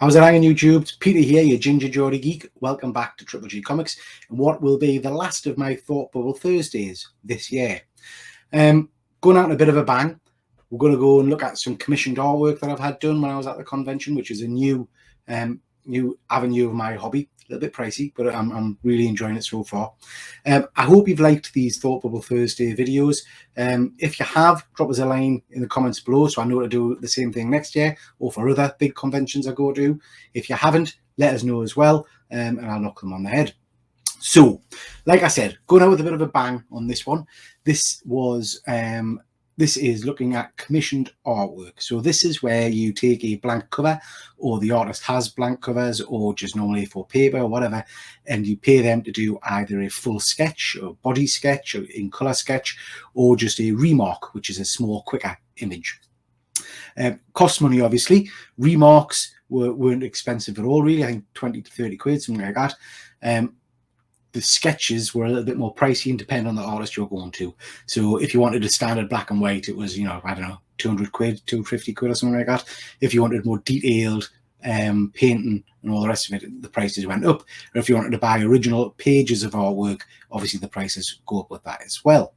How's it hanging, YouTube? It's Peter here, your Ginger Geordie geek. Welcome back to Triple G Comics and what will be the last of my Thought Bubble Thursdays this year. Going out in a bit of a bang. We're going to go and look at some commissioned artwork that I've had done when I was at the convention, which is a new avenue of my hobby. A little bit pricey, but I'm really enjoying it so far. I hope you've liked these Thought Bubble Thursday videos. If you have, drop us a line in the comments below so I know to do the same thing next year or for other big conventions I go to. If you haven't, let us know as well, and I'll knock them on the head. So, like I said, going out with a bit of a bang on this one. This is looking at commissioned artwork. So this is where you take a blank cover, or the artist has blank covers, or just normally for paper or whatever, and you pay them to do either a full sketch or body sketch or in color sketch, or just a remark, which is a small, quicker image. Cost money, obviously. Remarks weren't expensive at all, really. I think 20 to 30 quid, something like that. The sketches were a little bit more pricey and depend on the artist you're going to. So if you wanted a standard black and white, it was, I don't know, 200 quid, 250 quid or something like that. If you wanted more detailed painting and all the rest of it, the prices went up. Or if you wanted to buy original pages of artwork, obviously the prices go up with that as well.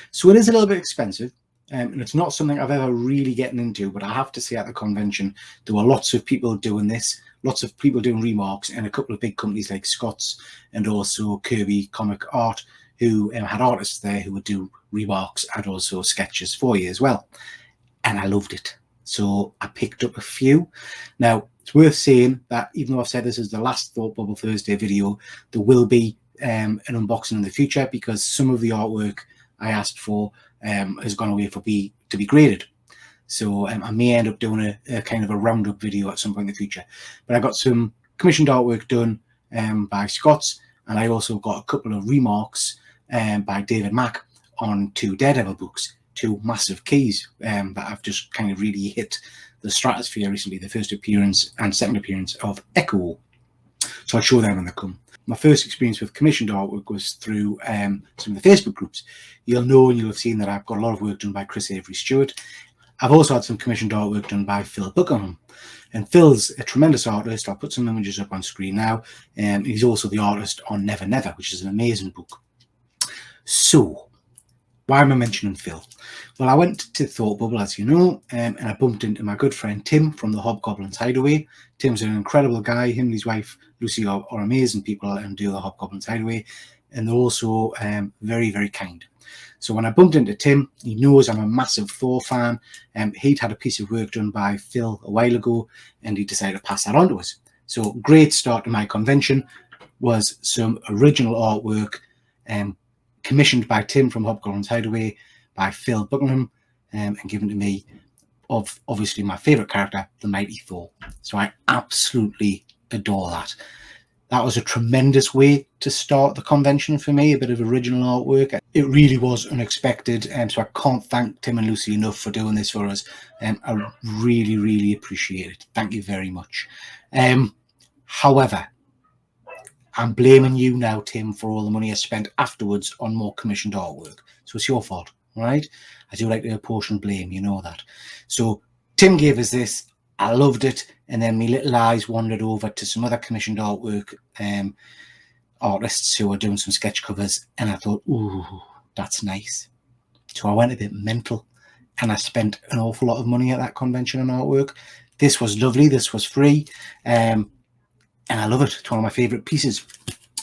So it is a little bit expensive. And it's not something I've ever really gotten into, but I have to say at the convention, there were lots of people doing this, lots of people doing remarks, and a couple of big companies like Scott's and also Kirby Comic Art, who had artists there who would do remarks and also sketches for you as well. And I loved it. So I picked up a few. Now, it's worth saying that even though I've said this is the last Thought Bubble Thursday video, there will be an unboxing in the future because some of the artwork I asked for has gone away to be graded. So I may end up doing a kind of a roundup video at some point in the future. But I got some commissioned artwork done by Scott's, and I also got a couple of remarks by David Mack on 2 Daredevil books, 2 massive keys that I've just kind of really hit the stratosphere recently, the first appearance and second appearance of Echo. So I'll show them when they come. My first experience with commissioned artwork was through some of the Facebook groups. You'll know and you'll have seen that I've got a lot of work done by Chris Avery Stewart. I've also had some commissioned artwork done by Phil Buckingham. And Phil's a tremendous artist. I'll put some images up on screen now. He's also the artist on Never Never, which is an amazing book. So, why am I mentioning Phil? Well, I went to Thought Bubble, as you know, and I bumped into my good friend Tim from the Hobgoblin's Hideaway. Tim's an incredible guy. Him and his wife Lucy are amazing people and do the Hobgoblin's Hideaway, and they're also very, very kind. So when I bumped into Tim, he knows I'm a massive Thor fan. He'd had a piece of work done by Phil a while ago, and he decided to pass that on to us. So great start to my convention was some original artwork commissioned by Tim from Hobgoblin's Hideaway by Phil Buckingham and given to me of obviously my favourite character, the Mighty Thor. So I absolutely adore that. That was a tremendous way to start the convention for me, a bit of original artwork. It really was unexpected, so I can't thank Tim and Lucy enough for doing this for us. I really, really appreciate it. Thank you very much. However, I'm blaming you now, Tim, for all the money I spent afterwards on more commissioned artwork. So it's your fault, all right? I do like to apportion blame, you know that. So Tim gave us this. I loved it, and then my little eyes wandered over to some other commissioned artwork artists who were doing some sketch covers, and I thought, ooh, that's nice. So I went a bit mental, and I spent an awful lot of money at that convention on artwork. This was lovely. This was free, and I love it. It's one of my favourite pieces.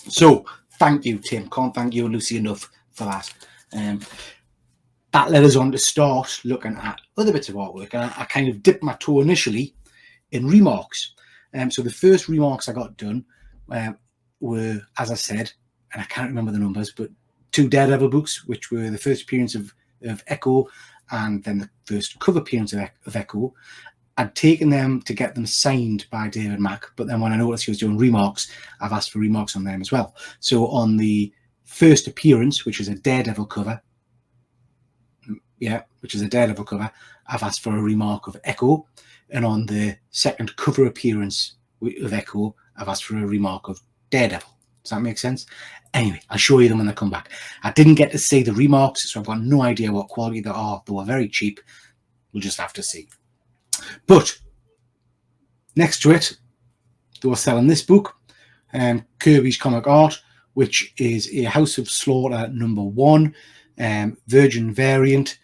So thank you, Tim. Can't thank you and Lucy enough for that. That led us on to start looking at other bits of artwork. And I kind of dipped my toe initially in remarks. So the first remarks I got done were, as I said, and I can't remember the numbers, but 2 Daredevil books, which were the first appearance of Echo and then the first cover appearance of Echo. I'd taken them to get them signed by David Mack, but then when I noticed he was doing remarks, I've asked for remarks on them as well. So on the first appearance, which is a Daredevil cover, I've asked for a remark of Echo, and on the second cover appearance of Echo, I've asked for a remark of Daredevil. Does that make sense? Anyway, I'll show you them when they come back. I didn't get to see the remarks, so I've got no idea what quality they are. They were very cheap. We'll just have to see. But Next to it, they were selling this book, Kirby's Comic Art, which is a House of Slaughter #1 Virgin variant,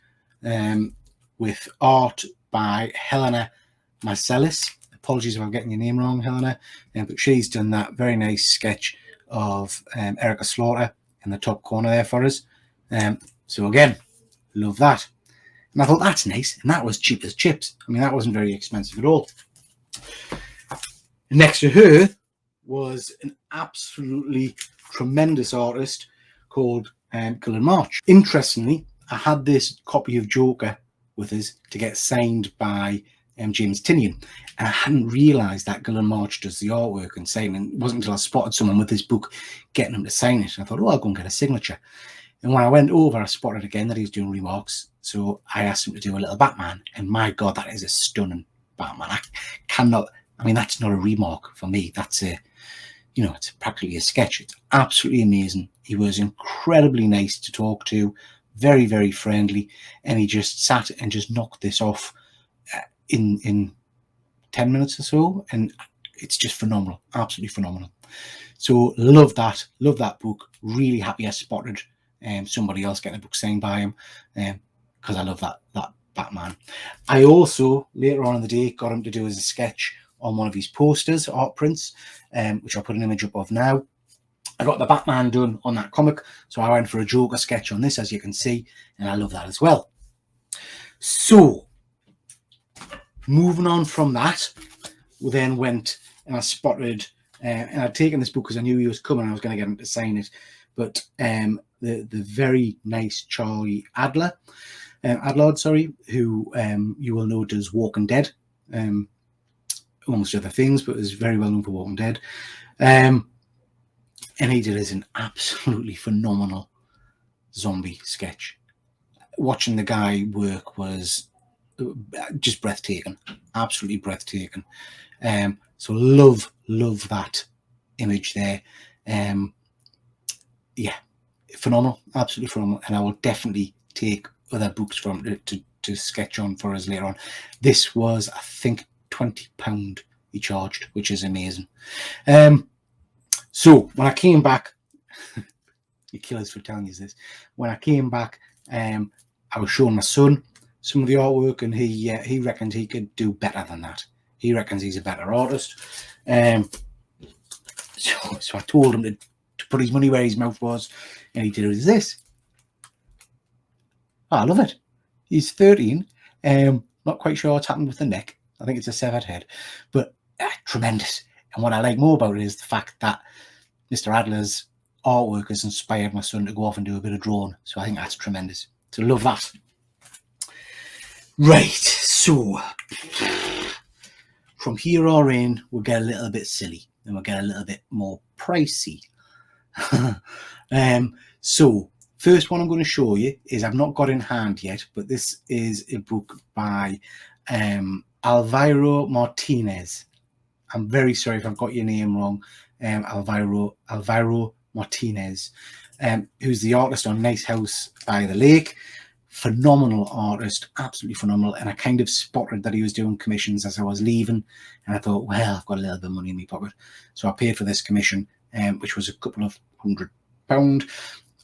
with art by Helena Marcellus. Apologies if I'm getting your name wrong, Helena, but she's done that very nice sketch of Erica Slaughter in the top corner there for us. So again, love that. And I thought, that's nice. And that was cheap as chips. I mean, that wasn't very expensive at all. Next to her was an absolutely tremendous artist called Gillen March. Interestingly, I had this copy of Joker with us to get signed by James Tynion, and I hadn't realised that Gillen March does the artwork and signing. It wasn't until I spotted someone with this book getting him to sign it, and I thought, oh, I'll go and get a signature. And when I went over, I spotted again that he was doing remarks, so I asked him to do a little Batman, and my God, that is a stunning Batman. I cannot, I mean, that's not a remark for me. That's a, you know, it's practically a sketch. It's absolutely amazing. He was incredibly nice to talk to, very, very friendly, and he just sat and just knocked this off in 10 minutes or so, and it's just phenomenal, absolutely phenomenal. So love that book. Really happy I spotted somebody else getting a book signed by him, because I love that Batman. I also later on in the day got him to do as a sketch on one of his posters, art prints, which I'll put an image up of now. I got the Batman done on that comic, so I went for a Joker sketch on this, as you can see, and I love that as well. So moving on from that, we then went and I spotted, and I'd taken this book because I knew he was coming. I was going to get him to sign it, but the very nice Charlie Adlard, who you will know does Walking Dead, amongst other things, but is very well known for Walking Dead. And he did as an absolutely phenomenal zombie sketch. Watching the guy work was just breathtaking, absolutely breathtaking. So love that image there. Yeah, phenomenal, absolutely phenomenal. And I will definitely take other books from to sketch on for us later on. This was, I think, £20 he charged, which is amazing. So when I came back, you killers for telling you this. When I came back, I was showing my son some of the artwork, and he reckoned he could do better than that. He reckons he's a better artist. So I told him to put his money where his mouth was, and he did this. Oh, I love it. He's 13. Not quite sure what's happened with the neck. I think it's a severed head, but tremendous. And what I like more about it is the fact that Mr. Adler's artwork has inspired my son to go off and do a bit of drawing. So I think that's tremendous. So love that. Right, so from here on in, we'll get a little bit silly and we'll get a little bit more pricey. So first one I'm going to show you is, I've not got in hand yet, but this is a book by Alvaro Martinez. I'm very sorry if I've got your name wrong, Alvaro Martinez, who's the artist on Nice House by the Lake. Phenomenal artist, absolutely phenomenal. And I kind of spotted that he was doing commissions as I was leaving, and I thought, well, I've got a little bit of money in my pocket, so I paid for this commission, which was a couple of £100.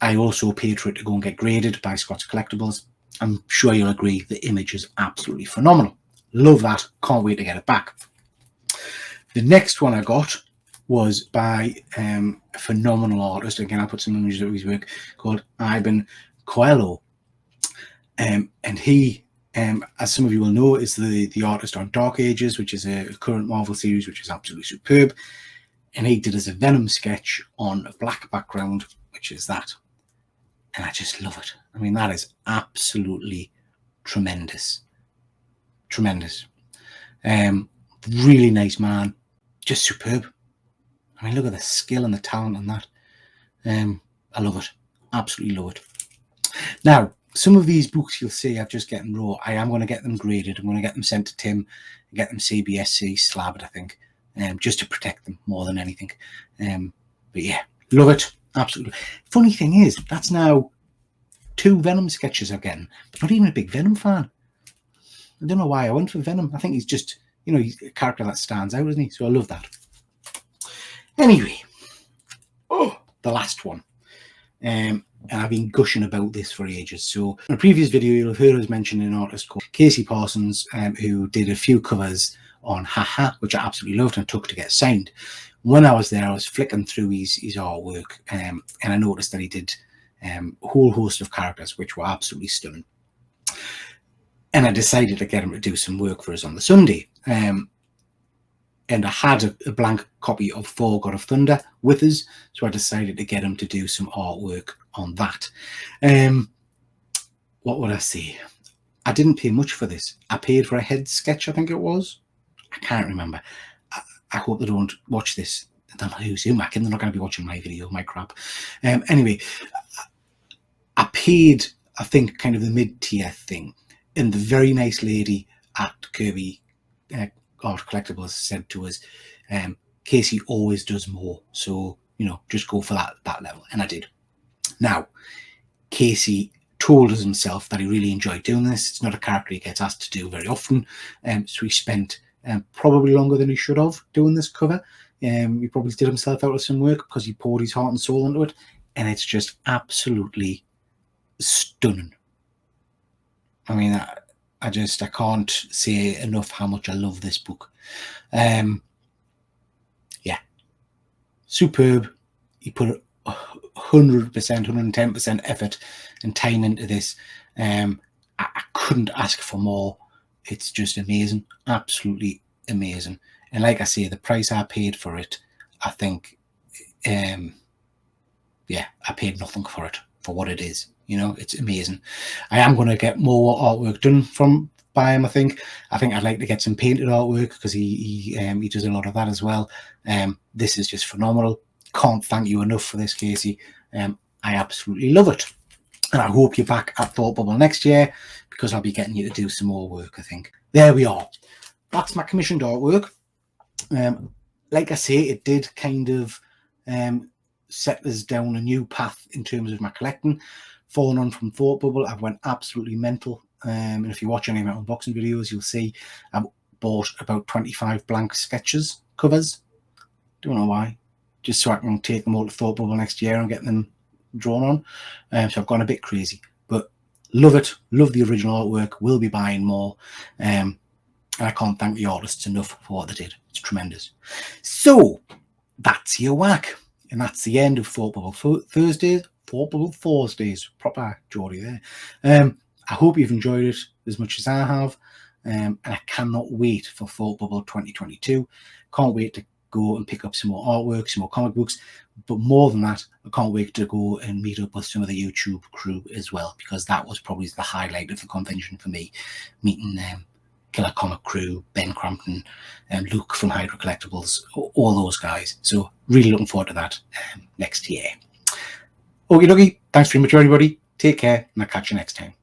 I also paid for it to go and get graded by Scott's Collectibles. I'm sure you'll agree the image is absolutely phenomenal. Love that, can't wait to get it back. The next one I got was by a phenomenal artist. Again, I'll put some images of his work, called Ivan Coelho. And he, as some of you will know, is the artist on Dark Ages, which is a current Marvel series, which is absolutely superb. And he did as a Venom sketch on a black background, which is that. And I just love it. I mean, that is absolutely tremendous. Tremendous. Really nice man. Just superb. I mean, look at the skill and the talent on that. I love it. Absolutely love it. Now, some of these books you'll see I've just getting raw. I am going to get them graded. I'm going to get them sent to Tim and get them CBSC slabbed, I think, just to protect them more than anything. But yeah, love it. Absolutely. Funny thing is, that's now 2 Venom sketches I'm getting. Not even a big Venom fan. I don't know why I went for Venom. I think he's just you know, he's a character that stands out, isn't he? So I love that. Anyway, the last one. And I've been gushing about this for ages. So in a previous video, you'll have heard us mention an artist called Casey Parsons, who did a few covers on Haha, which I absolutely loved and took to get signed. When I was there, I was flicking through his artwork, and I noticed that he did a whole host of characters, which were absolutely stunning. And I decided to get him to do some work for us on the Sunday. And I had a blank copy of Thor God of Thunder with us, so I decided to get him to do some artwork on that. What would I say? I didn't pay much for this. I paid for a head sketch, I think it was. I can't remember. I hope they don't watch this. They're not Mackin. They're not going to be watching my video, my crap. Anyway, I paid, I think, kind of the mid-tier thing. And the very nice lady at Kirby Art Collectibles said to us, Casey always does more, so you know, just go for that level. And I did. Now, Casey told us himself that he really enjoyed doing this. It's not a character he gets asked to do very often, so he spent probably longer than he should have doing this cover. He probably did himself out of some work because he poured his heart and soul into it, and it's just absolutely stunning. I mean, I can't say enough how much I love this book. Yeah, superb. He put 100%, 110% effort and time into this. I couldn't ask for more. It's just amazing, absolutely amazing. And like I say, the price I paid for it, I think, yeah, I paid nothing for it, for what it is. You know, it's amazing. I am going to get more artwork done by him. I think I'd like to get some painted artwork because he does a lot of that as well. This is just phenomenal. Can't thank you enough for this, Casey. I absolutely love it, and I hope you're back at Thought Bubble next year because I'll be getting you to do some more work. I think there we are. That's my commissioned artwork. Like I say, it did kind of set us down a new path in terms of my collecting. Following on from Thought Bubble, I've went absolutely mental. And if you watch any of my unboxing videos, you'll see I've bought about 25 blank sketches covers. Don't know why. Just so I can take them all to Thought Bubble next year and get them drawn on. So I've gone a bit crazy. But love it. Love the original artwork. Will be buying more. And I can't thank the artists enough for what they did. It's tremendous. So that's your whack. And that's the end of Thought Bubble Thursdays. Thought Bubble Thursdays. Proper Geordie there. I hope you've enjoyed it as much as I have. And I cannot wait for Thought Bubble 2022. Can't wait to go and pick up some more artwork, some more comic books. But more than that, I can't wait to go and meet up with some of the YouTube crew as well, because that was probably the highlight of the convention for me, meeting Killer Comic Crew, Ben Crampton, and Luke from Hydra Collectibles, all those guys. So really looking forward to that next year. Okie dokie, thanks very much everybody. Take care, and I'll catch you next time.